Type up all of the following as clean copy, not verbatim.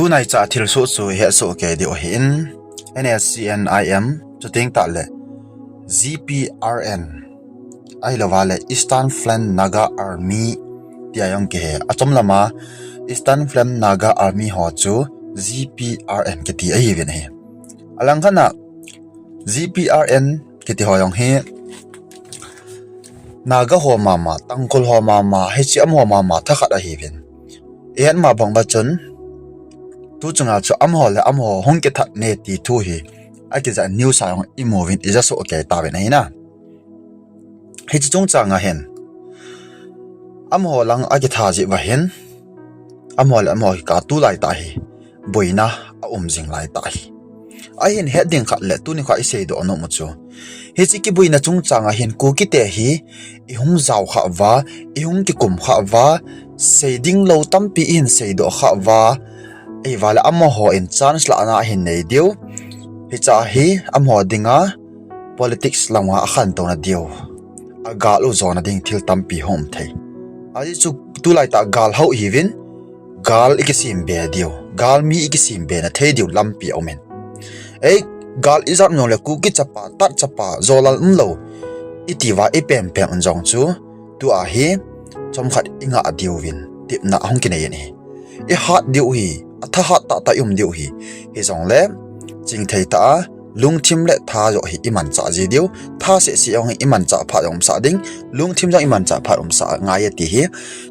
tu nai cha thil su chu he so ke di o hin NSCNIM chuting ta le GPRN ai lawale Eastern Flank Naga Army tiayong ke achom lama Eastern Flank Naga Army ho chu GPRN ke ti ai ven he alang khana GPRN ke ti hoyong he Naga ho mama Tangkhul ho mama HM ho mama thakhat a hi ven en ma bang ba chun tu chunga chu am ho le am ho hong ke that ne ti thu hi a ke za new sa yong imovin is so okay ta ve nei na hi chung changa hen am ho lang a ke tha ji wa hen am ho le am ho ka tu lai ta hi boina a jing lai ta hi a hin heading khat le tu ni kha isei do no mu chu hi chi ki boina chung changa hen Kukite hi i hung zaw kha wa i hung ki kum kha wa seiding lo tampi in seido kha wa ei wala ammo ho in chance la na hin nei dio hi cha hi amho dinga politics lama akhan to na dio aga lu zona ding thil tampi hom thei ai chu tu lai ta gal hau hi win gal ikisembe dio galmi ikisembe na thei dio lampi omen ei gal izat no le ku ki chapa tat chapa zolal lo itiwa ipem pem anjong chu tu a hi chom khat inga dio win tip na hong ki nei ni e hat dio hi atha hat ta iumdiu hi he zong le ching thei ta lungthim le tha jo hi iman cha ji dio tha se si ong iman cha pha yom sa ding lungthim jang iman cha pha rom sa nga ye ti hi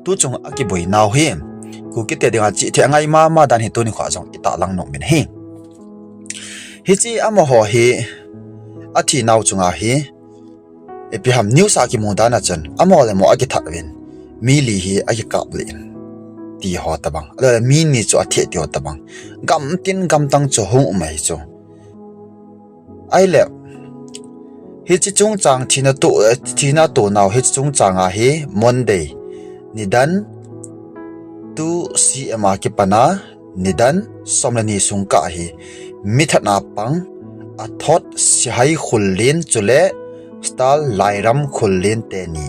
tu chung aki boi naw hi Kukite dinga chi the ngai ma dan hi tu ni kha jong ita lang no min hi hi chi amo ho hi athi naw chunga hi epi ham new sa ki mo dana chan amo le mo aki thak win mi li hi aki kap lin ti ho tabang ala mi ni chu athe ti ho tabang gam tin gam tang chu hung mai chu ai le hi chi chung chang thina to naw hi chung changa hi Monday nidan tu CMA ki pana nidan somlani sungka hi mithana pang athot sihai khullin chule stal lairam khullin te ni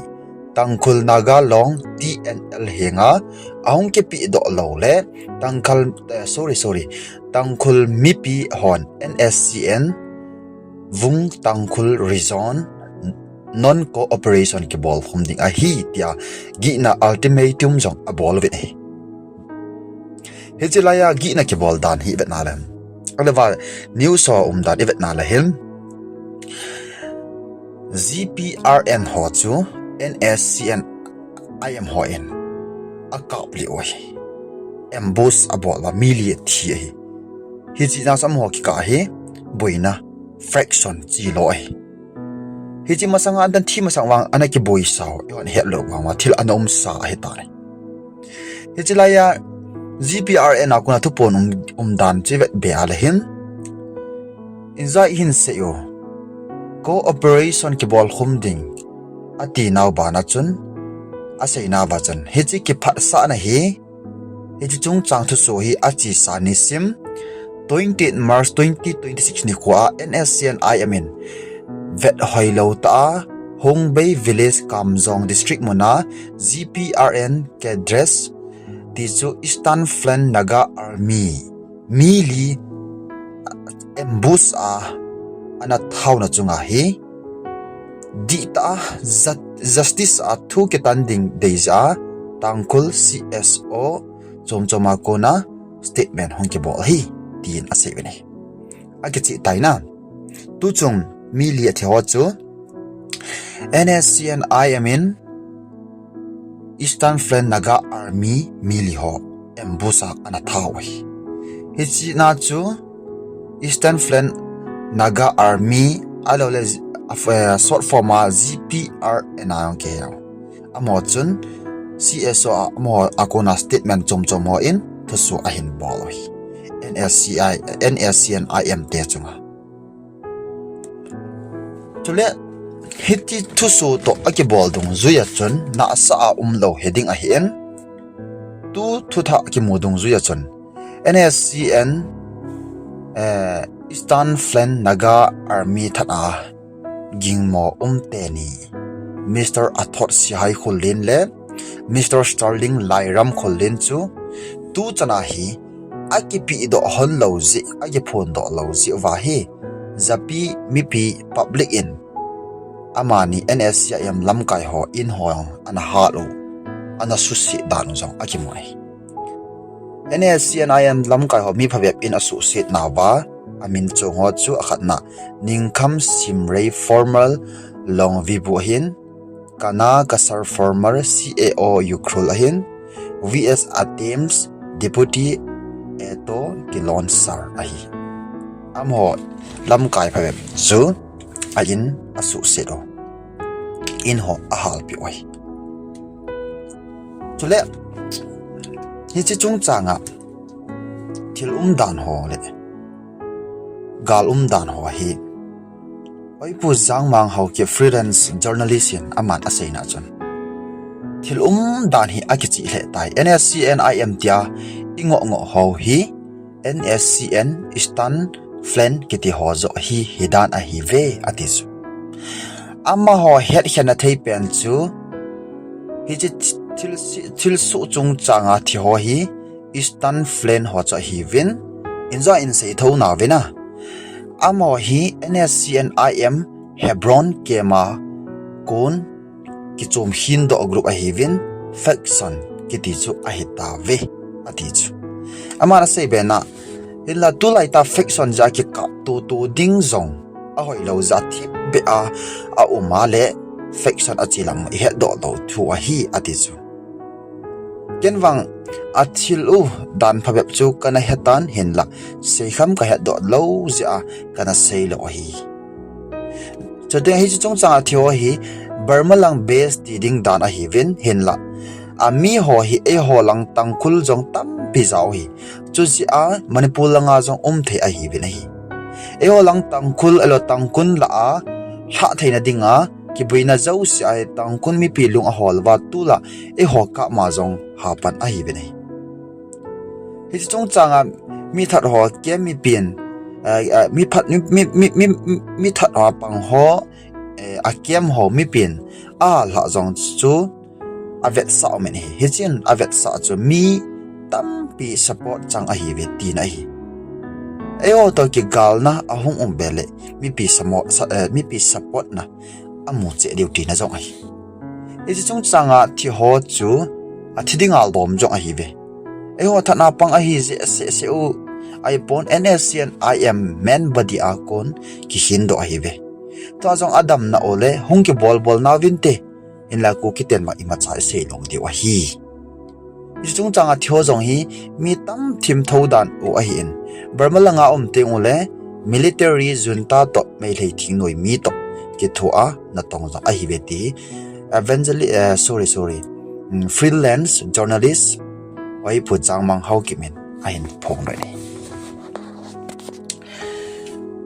Tangkhul Naga long TNL henga aung ke pi do lo le Tangkhul mipi hon NSCN vung Tangkhul rezon non cooperation ke bol khumding a hi tia gi na ultimatum jong a bol ve nei hejilaya gi na ke bol dan hi vet na lam alewa news so dan vet na la him GPRN ho chu NSCN IM ho in akapli oi embus abol la mili thi hi chi na sam ho ki ka hi boina fraction chi loi hi chi masanga dan thi masang wang anaki boi saw yon he lo wa thil anom sa he ta hi chi la ya GPRN akuna tu pon dan chi vet be ala him inzai hin se yo cooperation ki bol khumding ati naw bana chun asei na ba chan hi chi ki phat sa na hi chi chung chang thu so hi achi sa ni sim 20 March 2026 ni kwa NSCN IMN vet hoilo ta Hongbei Village Kamjong District mona GPRN ke dress ti chu Eastern Flank Naga Army mili embus a ana thauna chunga hi di ta justice a thu ke tanding deja Tangkhul CSO chomchoma kona statement hongke bol hi tin ase bene akechi taina tu chung mili athe ho chu NSCN IMN Eastern Flank Naga Army mili ho embusa ana thawi hichi na chu Eastern Flank Naga Army alole short form GPRN ayong ke amo chun CSO amo akona statement chomchom ho in thusu ahin boloi NSCN IM te chunga chule hiti thusu to aki bol dung zuya chun na sa lo heading a hen tu thutha ki modung zuya chun NSCN Eastern Flank Naga Army thana gingmo teni Mr. Athot Sihai Khullin le Mr. Sterling Lairam Khullin chu tu chana hi akipi do hon lozi agi phone do lozi wa hi zapi mipi public in amani NSCIM lamkai ho in ho ana halu ana susi dan jong akimai NSCIM lamkai ho mi phabep in associate na ba amin chongo chu akhatna ningkham simrei formal long vibu hin kana kasar former CAO ukrul hin VS attempts deputy eto kilon sar ahi amho lamkai phabep chu ayin associate o in ho ahal pi oi chule hi chi chung changa thil dan ho le gal dan ho hi oi pu jang mang ho ke freelance journalist aman aseina chon thil dan hi akichi le tai NSCNIM tia ingo ngo ho hi NSCN stan flen kiti ho zo hi hidan a hi ve atisu amma ho het hena thei pen chu hi chi thil su chung changa thi ho hi stan flen ho cha hi vin inza in sei tho na vena amo hi NSCNIM Hebron kema kun kichum hin do group a hi vin faction kiti chu a hi ta ve ati chu amara sei bena illa tu lai ta faction ja ki kap tu ding zong a hoi lo za thi be a uma le faction a chilam he do do thu a hi ati chu kenwang athilu dan phabep chu kana hetan hinla seikham ka he do lo ja kana sei lo hi chode hi chung changa thio hi Burmalang base ti ding dan a hi vin hinla ami ho hi e ho lang tangkhul jong tam pi zau hi chu si a manipur langa jong the a hi vin hi e ho lang tangkhul alo tangkun la a ha theina dinga ki buina zau si ai tangkun mi pi lung a hol wa tu la e ho ka ma jong ha pan a hi vin hi hi chung changa mi that ho ke mi pin mi phat mi that ho pang ho a kem ho mi pin a la jong chu avet sa men hi chin avet sa chu mi tam pi support chang a hi ve ti na hi eo to ki gal na ahung bele mi pi support na amu che duty na jong ai e chung changa thi ho chu a thidingal bom jong a hi ve eo thana pang a hi se u iPhone NSCNIM men body a kon ki hin do a hi ve to jong adam na ole hung ki bol na vinte in la Kukite ma ima chai se long di wa hi chung changa thio jong hi mi tam thim thodan o a hi in Burmalanga te ule military junta to mai lei thing noi mi to ki thua na tong jong a hi beti freelance journalist oi pu chang mang hau ki men a hin phong rai ni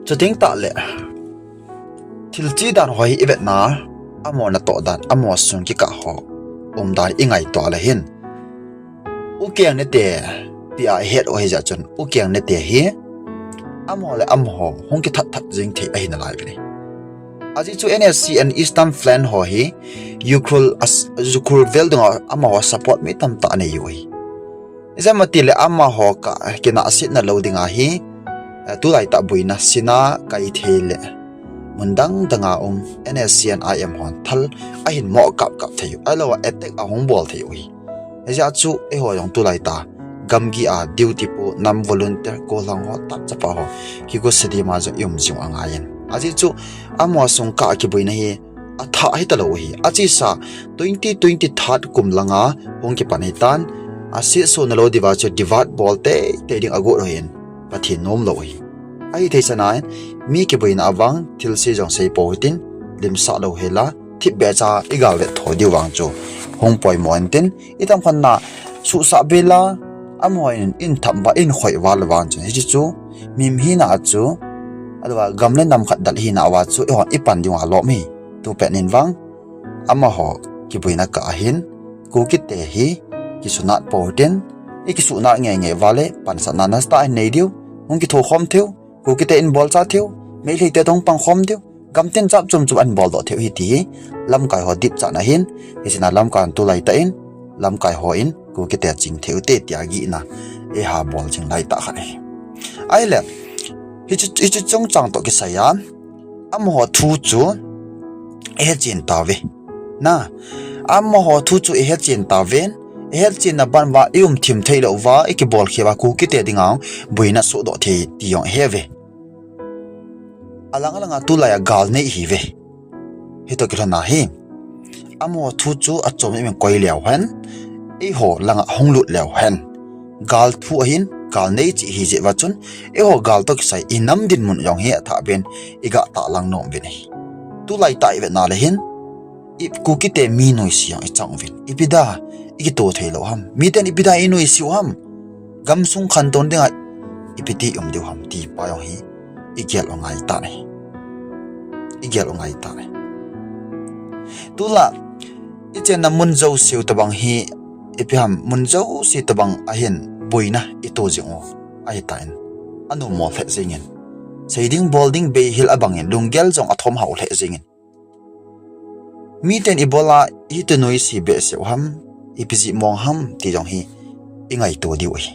chuting ta le thil chi dan hoi ibet na amo na to dan amo sun ki ka ho dan ingai to la hin ukyang ne te pia het o heja chon ukyang ne te hi amo le am ho hong ki that jing the a hin lai ni aji chu NSCN Eastern Flank ho hi ukrul veldung amo support mi tam ta ne yoi izamati le amma ho ka kina asit na loading a hi tu lai ta buina sina kai thele mundang danga NSCNIM hon thal a hin mo kap thayu alo attack a hong bol thayu hi eja chu e ho yong tu lai ta gamgi a duty po nam volunteer ko lang ho tap chapa ho ki go sedi ma jo iumdiu anga yen aji chu amo sung ka ki boina hi a tha hi ta lo hi achi sa 2023 kum langa hong ki panitan a si so na lo diwa chu divat bol te ding ago ro hin pathi nom lo hi ai thei sanai mi ki boina awang thil se jong sei po tin lim sa lo hela thi be cha igal le tho di wang chu hong poi mon tin itam khan na su sa bela amoin in thamba in khoi wal wan chu hi chu mim hi na chu alwa gamle nam khat dal hi na wa chu e hon ipan diwa lo mi tu pe nin wang ama ho ki boina ka hin Kukite hi ki sunat po tin iki suna nge wale pan sa nanas ta nei diu hong ki tho khom theu Kukite in bol cha theu me le te dong pang khom diu gamten chap chum an bol do theu hi ti lam kai ho dip cha na hin isina lam kan tu lai ta in lam kai ho in Kukite ching theu te tia gi na e ha bol jing lai ta khani ai le hi chu chong chang to ki saya am ho thu chu e chin ta ve na am ho thu chu e chin ta ven e chin na ban wa thim thei lo wa e ki bol khiwa ku ki te dinga buina so do the ti yong he ve alang tu la ya gal nei hi ve hi to ki na hi amo thu chu a chom em koi liao han e ho langa honglut liao han gal thu hin gal nei chi hi je wa chun e ho gal to ki sai inam din mun yong he tha ben iga ta lang nom ve ni tu lai tai ve na le hin i kukite mi noi siang i chang vin ipida iki to thelo ham mi ten ipida i noi siu ham gam sung khan ton denga ipiti iumdiu ham ti pa yong hi igel ongai ta ne tula ichen na mun zo siu tabang hi ipiham mun zo si tabang ahin boina ito jingo ai tain anu mo the jingin seiding bolding be hil abangin lunggel jong athom haul he jingin mi ten ibola hi to noi si be se ham ipiji mong ham ti jong hi ingai to di oi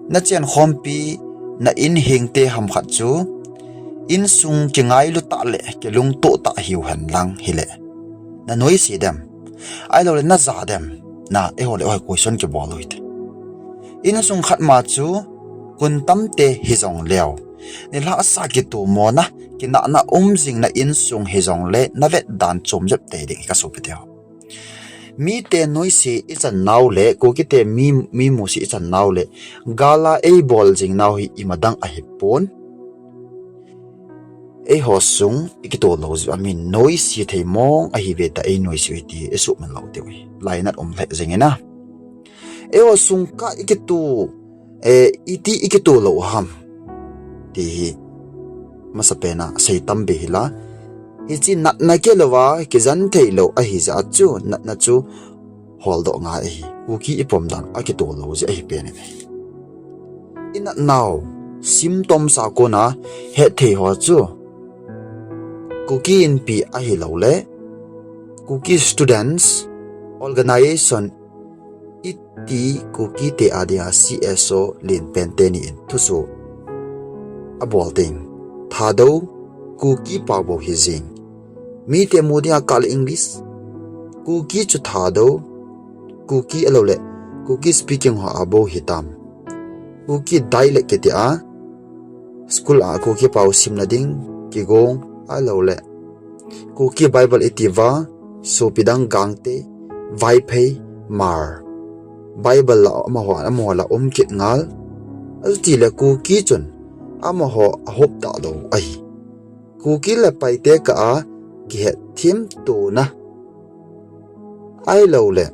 na chen khompi na in hingte ham khat chu in sung ki ngai lu ta le ke lung to ta hiu han lang hile na noi si dem ai lo le na za dem na e hole oi question ke boloit in sung khat ma chu kun tam te hi jong leo ni la sa ki tu mo na ki na jing na in sung hi jong le na vet dan chom jap te ding ka so peteo mi te noi si it's a now le ko ki te mi mu si it's a now le gala e bol jing now hi imadang a hi pon e ho sung ikito lo I mean noi si the mong a hi ve ta e noi si ti e su man lo te wi lai nat le jing ina e ho sung ka ikitu iti ikito lo ham ti masapena sei tambe hila ichi nat na ke lowa ki zan thei lo a hi za chu nat na chu hol do nga hi uki ipom dan a ki to lo je hi pe ne in now symptoms a ko na he thei ho chu kuki in pi a hi lo le kuki students organization iti kuki te adia CSO lin penteni in thu so a bolting thado kuki pabo hizing mi te modia kal English kuki chu thado kuki alole kuki speaking ho abo hitam kuki dialect ke a school a kuki pau simna ding ki gong alole kuki bible itiva so pidang gangte vai phei mar bible la ama la kit ngal alti le kuki chun ama ho hop ta do ai kuki la paite ka a ge thim tu na ai lo le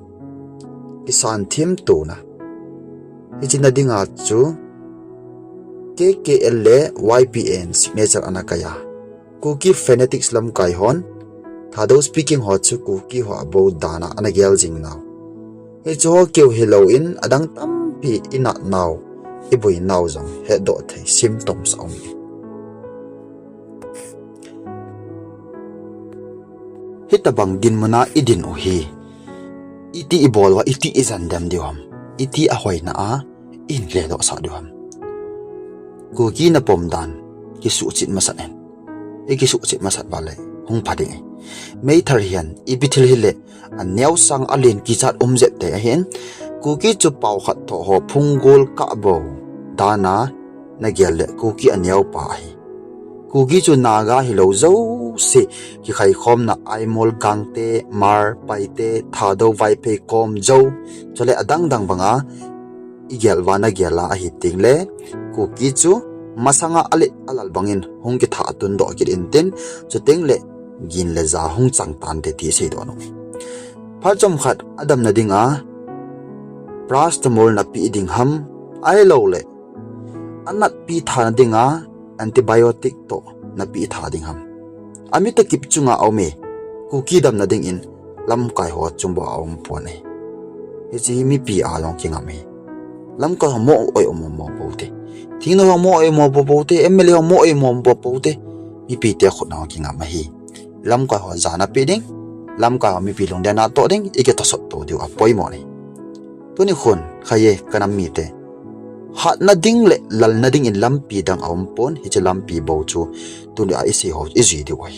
kisan thim tu na ichina dinga chu KKL le YPN signature anakaya kuki phonetics lam kai hon thado speaking ho chu kuki ho abo dana anagel jing now e cho keu hello in adang tam pi ina now ibui now jong he do thai symptoms om hitabang din muna idin o hi iti ibol wa iti izandam diwam iti ahoy na a in ledo sa diwam kuki na pomdan kisuchit masanen e kisuchit masat bale hung phading may thar hian ibithil hile anyaw sang alin kichat umjet te hen kuki chu pau khat tho ho phungol ka bo dana na gel kuki anyaw pa hi kuki chu naga hilo zo se ki khai khom na aimol gangte mar paite thado vai pe kom zo chole adang dang banga igel wana gela a hiting le kuki chu masanga ale alal bangin hung ki tha tun do ki inten chu teng le gin le za hung chang tan te ti se do no phar chom khat adam na dinga prastamol na pi ding ham ai lo le anat pi tha dinga antibiotic to na pi tha ding ham ami te kip chunga aume kuki dam na ding in lam kai ho chumbo aum pone he chi mi pi a long kinga me lam ka mo oi mo bote thino mo oi mo bote emle mo oi mo bote mi pi te khot na kinga ma hi lam ka ho zana pi ding lam ka mi pi long dana to ding ike to sot to diu apoimo ne tuni khun khaye kanam mi te hat na ding le lal na ding in lampi dang pon hi che lampi bo chu tuni a isi ho izi di wai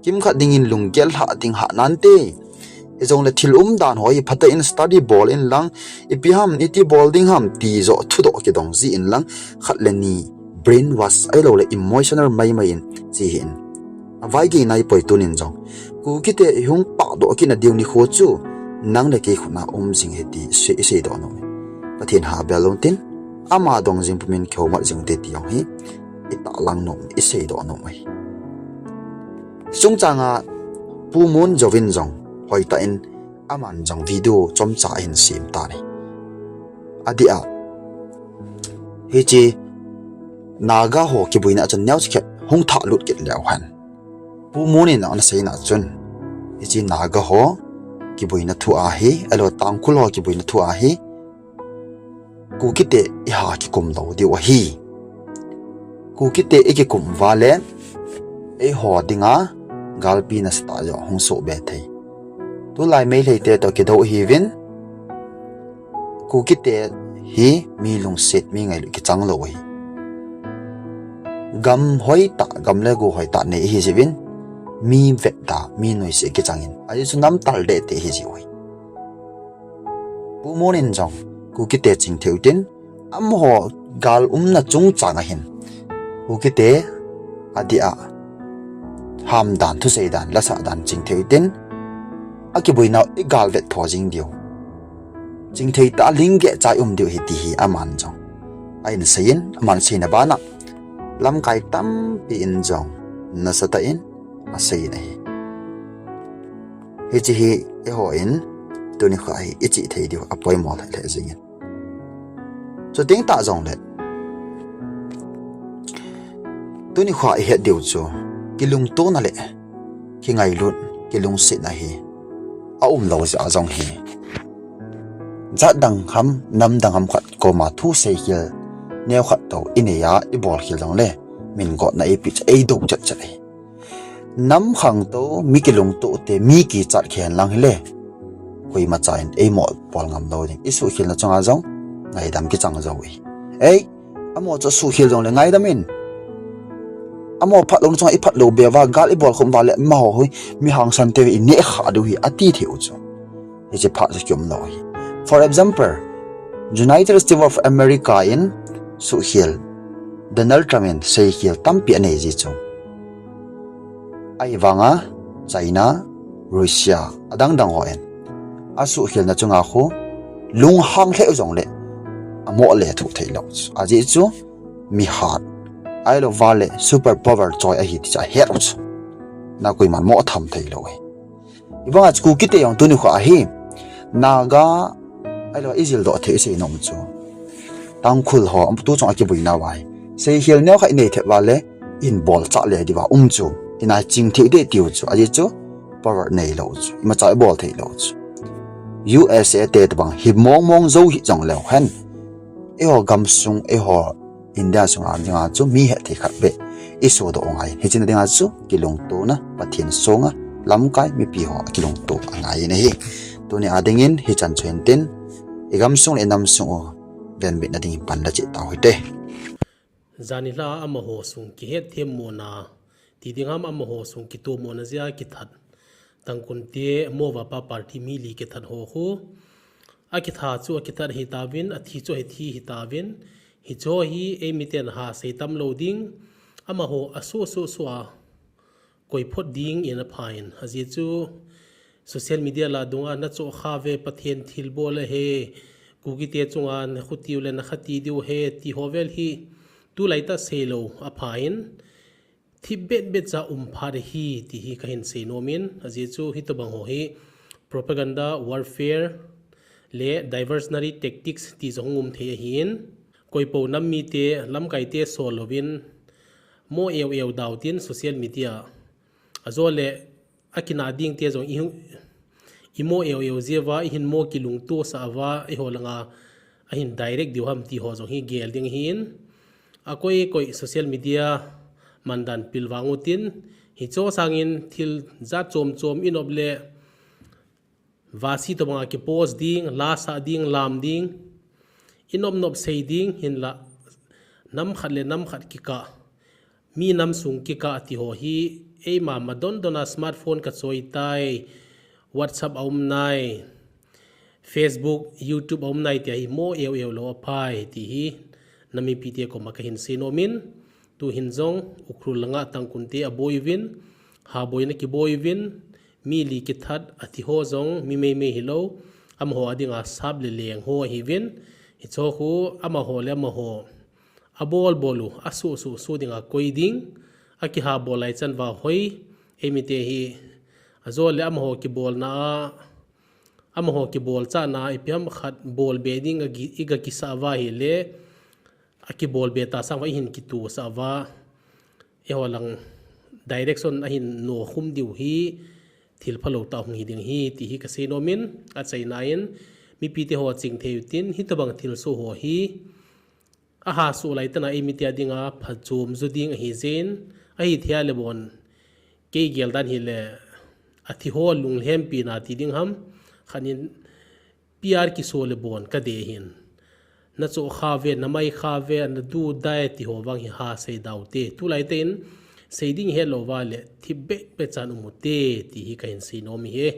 kim khat ding in lunggel ha ding ha nan te izong le thil dan hoi phata in study ball in lang ipiham iti ball ding ham ti zo thu do ki dong zi in lang khat le ni brain was ai lo le emotional mai mai in chi hin avai gi nai poi tunin jong ku kite hung pa do ki na diu ni kho chu nang le ki khuna jing he ti se do no pathin ha belon tin ama dong jing pumin khau ma jing te ti yong hi ita lang no ise do no mai sung changa pu mun jovin jong hoi ta in aman jong video chom cha in sim ta ni adia hi chi naga ho ki buina chan nyau chhe hung tha lut kit lew han pu mun in on sei na chun hi chi naga ho ki buina thu a hi alo tangkhul ho ki buina thu a hi Kukite iha ki kum lo di wa hi Kukite iki kum vale e ho dinga galpi na sta yo hong so be thei tu lai mai lei te to ki do hi vin Kukite hi mi lung set mi ngai ki chang lo hi gam hoi ta gam le go hoi ta ne hi jivin mi vet da mi noi se ki changin ai su nam tal de te hi ji hoi pu monin jong Kukite ching theu tin am ho gal na chung changa hin Kukite adia ham dan thu sei dan la sa dan ching theu tin aki boina i gal vet tho jing dio ching thei ta limgehcha iumdiu hi ti hi aman jong ain sein aman seina bana lam kai tam pi in jong na sa ta in a sei nei hi chi hi e ho in tuni khai ichi thei dio apoimo la le jing so ting ta jong le tuni khai he dio chu kilung to na le ki ngai lut kilung sit na hi a lo ja jong hi za dang kham nam dang ham khat ko ma thu sei hil neo khat to ineya I bol hil jong le min got na e pi ei do chat chat nam khang to mi kilung to te mi ki chat khen lang le koi ma chain ei mo pol ngam lo ding isu hil na changa jong ngai dam ki chang zo wi ei amo cho su hil jong le ngai dam in amo phat long chang I phat lo be wa gal I bol khom ba le ma ho hoi mi hang san te in ne kha du hi ati theu chu e je phat se kyom no hi for example United States of America in su hil Donald Trump in sei hil tampi ane ji chu ai wanga China Russia adang dang ho en asu hil na chunga khu lung hang hle jong le amo le thu thei lo aji chu mi hat ai lo vale super power joy a hi ti cha he ro na koi man mo tham thei lo e ibanga chu Kukite yong tu ni kha hi naga ai lo izil do the se nom chu Tangkhul ho am tu chong a ki buina wai sei hil neo khai nei the wale in bol cha le diwa chu ina ching thi de tiu chu aji chu power nei lo chu ima cha bol thei lo chu USA te bang hi mong zo hi jong le hen e ho gam sung e ho India sung am jinga chu mi he the khat be isu do ngai he chin dinga chu kilung to na pathin songa lam kai mi pi ho kilung to angai ne hi to ni adingin hi chan chen tin igam sung enam sung ben bit na ding pan la chi ta hoite zanila amaho sung ki het them mo na ti dingam amaho sung ki to mo na zia ki that tangkun te mo wa pa party mi li ki that ho ho a ki tha chu a ki tar hi ta win a thi chu hi thi hi ta win hi cho hi e miten ha seitam loading amaho aso so so a koi phot ding in a pine hazi chu social media la dunga na cho kha ve pathen thil bol he Kukite chunga na khutiu le na khati diu he ti hovel hi tu laita selo a pine thi bet za phar hi ti hi kahin se nomin hazi chu hi to bang ho hi propaganda warfare le diversionary tactics ti zongum the hin koipo nammi te lamkai te solovin mo ew dautin social media azole akina ding te zong imo ew zewa hin mo kilung to sa wa I holanga ahin direct diu ham ti ho zong hi gel ding hin koi social media mandan pilwangutin hi cho sangin thil za chom inoble vasi to mga ki post ding la sa ding lam ding inom nop sei ding hin la nam khat le nam khat ki ka mi nam sung ki ka ti ho hi e ma madon dona smartphone ka choi tai WhatsApp aum nai Facebook YouTube aum nai ti hi mo eu lo phai ti hi nami pite ko makahin sinomin tu hinjong ukrul langa tangkun te aboivin ha boina ki boivin mi li ki that athi ho jong mi me hilo am ho adinga sab le leng ho hivin icho khu ama ho le ma ho abol bolu asu su dinga koiding aki ha bolai chan wa hoi emite hi azol le am ho ki bol na am ho ki bol cha na ipiam khat bol beding agi iga ki sa wa hi le aki bol be ta sang wa hin ki tu sa wa e holang direction a hin no khum diu hi thil phalo ta hung hi ding hi ti hi kasino min a chai nain mi pi te ho ching theu tin hi to bang thil so ho hi a ha su lai tana emi tia dinga phachum zu ding hi zen a hi thia le bon ke gel dan hi le a thi ho lung hem pi na ti ding ham khanin pr ki so le bon ka de hin na cho kha ve na mai kha ve na du dai ti ho wang hi ha sei dau te tu lai ten sei ding he lo wa le thi be pe chan mu te ti hi kain si no mi he